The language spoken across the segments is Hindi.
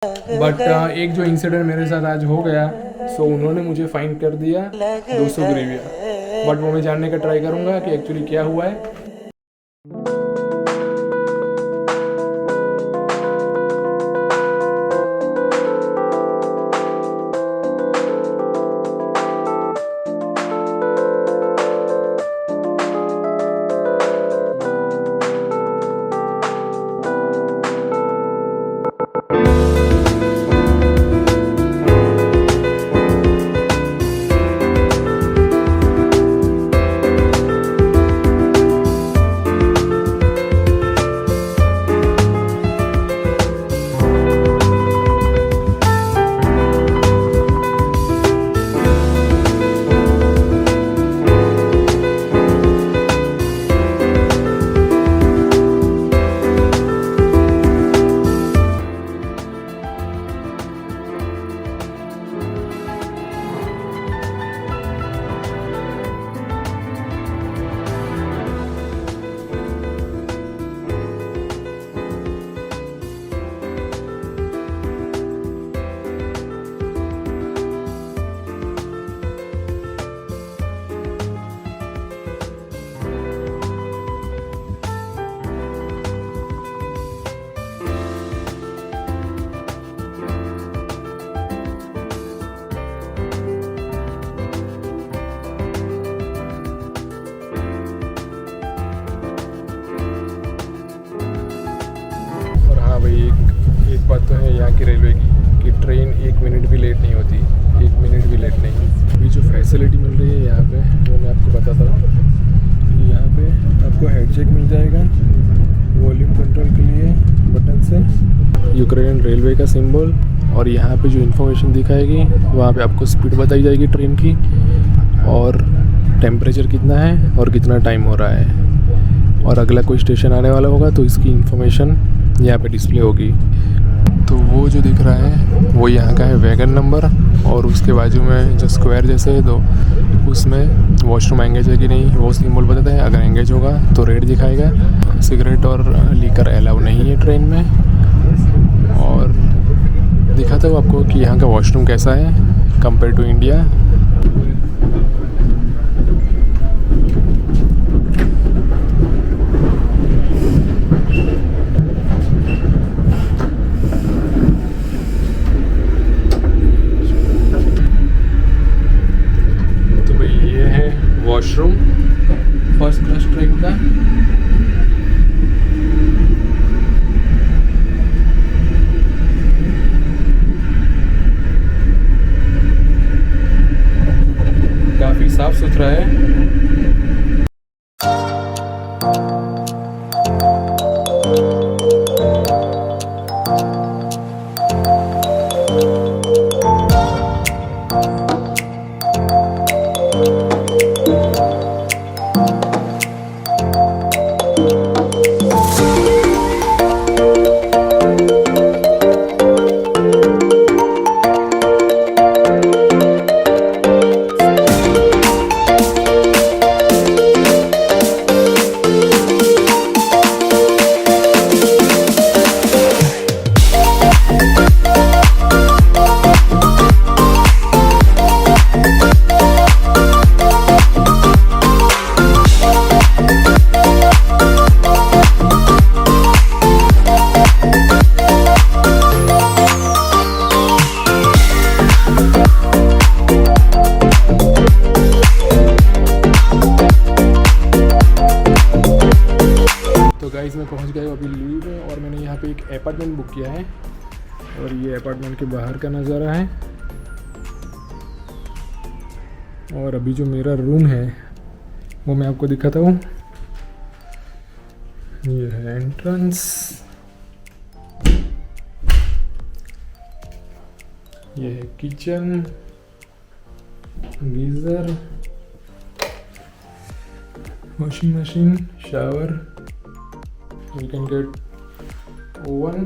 बट एक जो इंसिडेंट मेरे साथ आज हो गया, सो उन्होंने मुझे फाइन कर दिया 200 ग्रेविया। बट वो मैं जानने का ट्राई करूँगा कि एक्चुअली क्या हुआ है। एक बात तो है यहाँ की रेलवे की कि ट्रेन 1 मिनट भी लेट नहीं होती, 1 मिनट भी लेट नहीं। अभी जो फैसिलिटी मिल रही है यहाँ पे वो मैं आपको बताता हूँ। यहाँ पे आपको हेड चेक मिल जाएगा वॉल्यूम कंट्रोल के लिए बटन से, यूक्रेन रेलवे का सिंबल, और यहाँ पे जो इन्फॉर्मेशन दिखाएगी वहाँ पे आपको स्पीड बताई जाएगी ट्रेन की, और टेम्परेचर कितना है और कितना टाइम हो रहा है, और अगला कोई स्टेशन आने वाला होगा तो इसकी इन्फॉर्मेशन यहाँ पे डिस्प्ले होगी। तो वो जो दिख रहा है वो यहाँ का है वैगन नंबर, और उसके बाजू में जो स्क्वायर जैसे है तो उसमें वॉशरूम एंगेज है कि नहीं वो सिंबल बताता है। अगर एंगेज होगा तो रेड दिखाएगा। सिगरेट और लीकर अलाउ नहीं है ट्रेन में। और दिखाता हूँ आपको कि यहाँ का वॉशरूम कैसा है compare to India. Washroom first class train का। काफी साफ सुथरा है। गाइस मैं पहुंच गया हूँ अभी लीव है, और मैंने यहाँ पे एक अपार्टमेंट बुक किया है, और ये अपार्टमेंट के बाहर का नज़ारा है। और अभी जो मेरा रूम है वो मैं आपको दिखाता हूँ। ये है एंट्रेंस, ये है kitchen, geyser, washing machine, shower, you can get oven,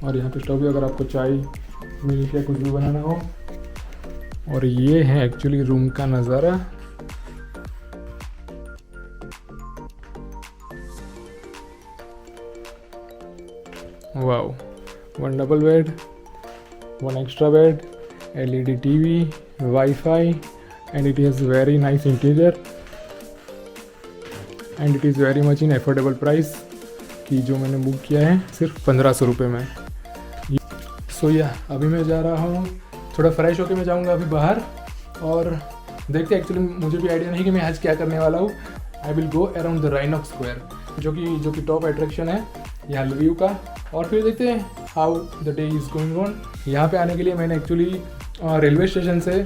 और यहाँ पे स्टोव भी अगर आपको चाय मिल्क या कुछ भी बनाना हो। और ये है एक्चुअली रूम का नज़ारा। Wow, 1 double bed, one extra bed, LED TV, Wi-Fi, and it is very nice interior and it is very much in affordable price कि जो मैंने बुक किया है सिर्फ 1500 रुपये में। सो अभी मैं जा रहा हूँ, थोड़ा फ्रेश होकर मैं जाऊँगा अभी बाहर और देखते हैं। एक्चुअली मुझे भी आइडिया नहीं कि मैं आज क्या करने वाला हूँ। I will go around the Rhinox square जो कि टॉप अट्रैक्शन है यहाँ लविव का, और फिर देखते हैं how the day is going on. यहाँ पे आने के लिए मैंने एक्चुअली रेलवे स्टेशन से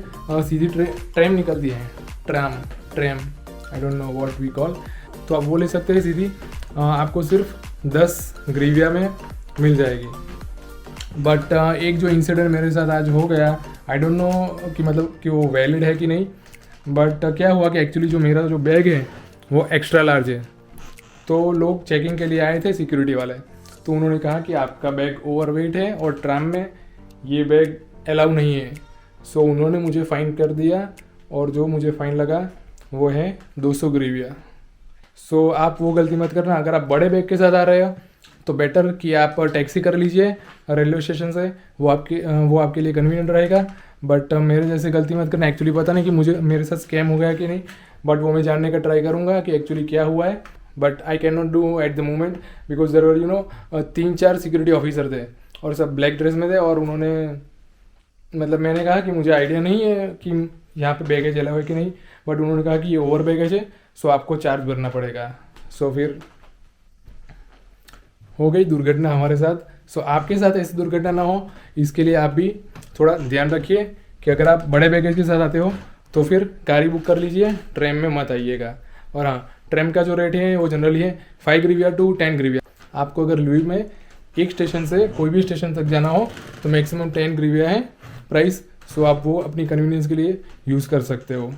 सीधी ट्रेन निकल दी है, tram I don't know what we call. तो आप वो ले सकते हैं सीधी, आपको सिर्फ 10 ग्रीविया में मिल जाएगी। बट एक जो इंसिडेंट मेरे साथ आज हो गया, आई डोंट नो कि मतलब कि वो वैलिड है कि नहीं, बट क्या हुआ कि एक्चुअली जो मेरा जो बैग है वो एक्स्ट्रा लार्ज है। तो लोग चेकिंग के लिए आए थे सिक्योरिटी वाले, तो उन्होंने कहा कि आपका बैग ओवरवेट है और ट्राम में ये बैग अलाउ नहीं है। सो उन्होंने मुझे फ़ाइन कर दिया और जो मुझे फ़ाइन लगा वो है 200 ग्रीविया। सो आप वो गलती मत करना। अगर आप बड़े बैग के साथ आ रहे हो तो बेटर कि आप टैक्सी कर लीजिए रेलवे स्टेशन से, वो आपके लिए कन्वीनियंट रहेगा। बट मेरे जैसे गलती मत करना। एक्चुअली पता नहीं कि मेरे साथ स्कैम हो गया कि नहीं, बट वो मैं जानने का ट्राई करूँगा कि एक्चुअली क्या हुआ है। But I can not do at the moment because there were 3-4 security officer थे और सब ब्लैक ड्रेस में थे, और उन्होंने मतलब मैंने कहा कि मुझे आइडिया नहीं है कि यहाँ पे बैगेज अलाउ है कि नहीं, बट उन्होंने कहा कि ये ओवर बैगेज है सो आपको चार्ज भरना पड़ेगा। सो फिर हो गई दुर्घटना हमारे साथ। सो आपके साथ ऐसी दुर्घटना ना हो इसके लिए आप भी थोड़ा ध्यान रखिए कि अगर आप बड़े बैगेज के साथ आते हो तो फिर कार ही बुक कर लीजिए, ट्रेन में मत आइएगा। और हाँ, ट्रेन का जो रेट है वो जनरली है 5 ग्रीविया टू 10 ग्रीविया। आपको अगर लविव में एक स्टेशन से कोई भी स्टेशन तक जाना हो तो मैक्सिमम 10 ग्रीविया है प्राइस। सो आप वो अपनी कन्वीनियंस के लिए यूज़ कर सकते हो।